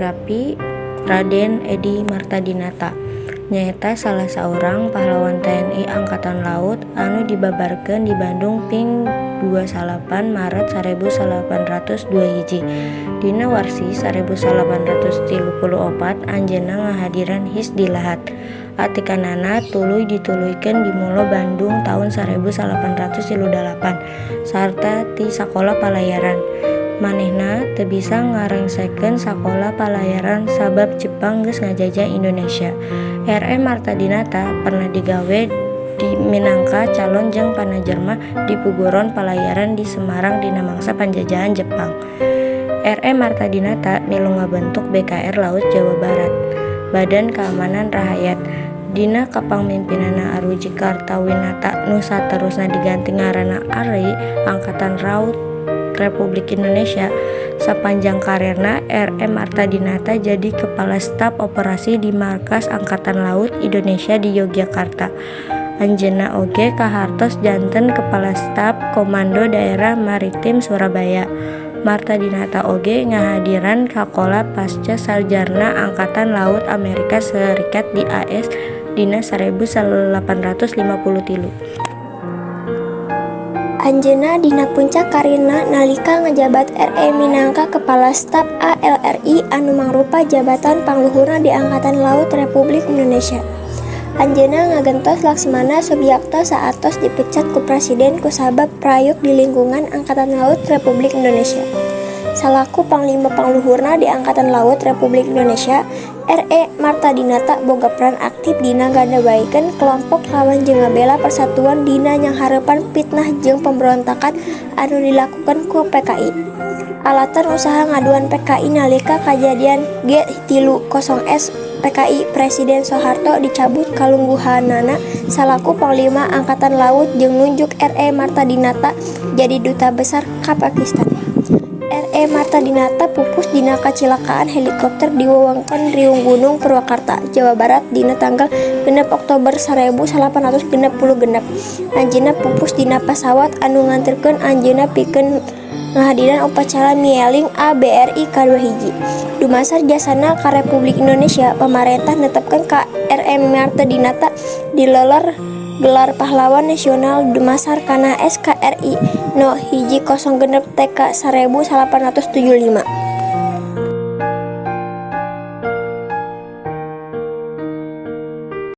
Rapi Raden Edi Martadinata nyaeta salah saurang pahlawan TNI Angkatan Laut anu dibabarkeun di Bandung ping 28 Maret 1802 hiji. Dina warsi 1834 anjeunna ngahadiran his di Lahat. Atikanana tuluy dituluykeun di Molo Bandung tahun 1838 sarta ti sakola palayaran. Manehna teu bisa ngarengsekeun sakola palayaran sabab Jepang geus ngajajah Indonesia. R.E. Martadinata pernah digawe di minangka calon jeung panajerma di puguron palayaran di Semarang dina mangsa panjajahan Jepang. R.E. Martadinata milu ngabentuk BKR Laut Jawa Barat, Badan Keamanan Rakyat. Dina kapangmimpinanna Aruji Kartawinata nu saterusna diganti ngaranna ARI Angkatan Laut Republik Indonesia. Sapanjang karirna R.E. Martadinata jadi Kepala Staf Operasi di Markas Angkatan Laut Indonesia di Yogyakarta. Anjeunna oge kahartos janten Kepala Staf Komando Daerah Maritim Surabaya. Martadinata oge ngahadiran sakola pasca sarjana Angkatan Laut Amerika Serikat di AS dina 1853. Anjeunna dina puncak karirna nalika ngajabat R.E. minangka Kepala Staf ALRI anu mangrupa jabatan pangluhurna di Angkatan Laut Republik Indonesia. Anjeunna ngagentos Laksmana Subiakto saatos dipecat ku Presiden kusabab prayog di lingkungan Angkatan Laut Republik Indonesia. Salaku Panglima Pangluhurna di Angkatan Laut Republik Indonesia, R.E. Martadinata boga peran aktif dina ngabaikeun kelompok lawan jeung ngabela persatuan dina nyangharepan fitnah jeung pemberontakan anu dilakukan ku PKI. Alatan usaha ngaduan PKI nalika kajadian G30S PKI Presiden Soeharto dicabut kalungguhanana salaku Panglima Angkatan Laut jeung nunjuk R.E. Martadinata jadi Duta Besar ka Pakistan. R.E. Martadinata pupus dina kacilakaan helikopter di wewengkon Riung Gunung Purwakarta, Jawa Barat dina tanggal 6 Oktober 1866. Anjeunna pupus dina pesawat anu nganterkeun anjeunna pikeun ngahadiran upacara mieling ABRI K2 Dumasar jasana ka Republik Indonesia, pamarentah netepkeun ka R.E. Martadinata dileler gelar pahlawan nasional dumasar kana SKRI No 106 TK 1875.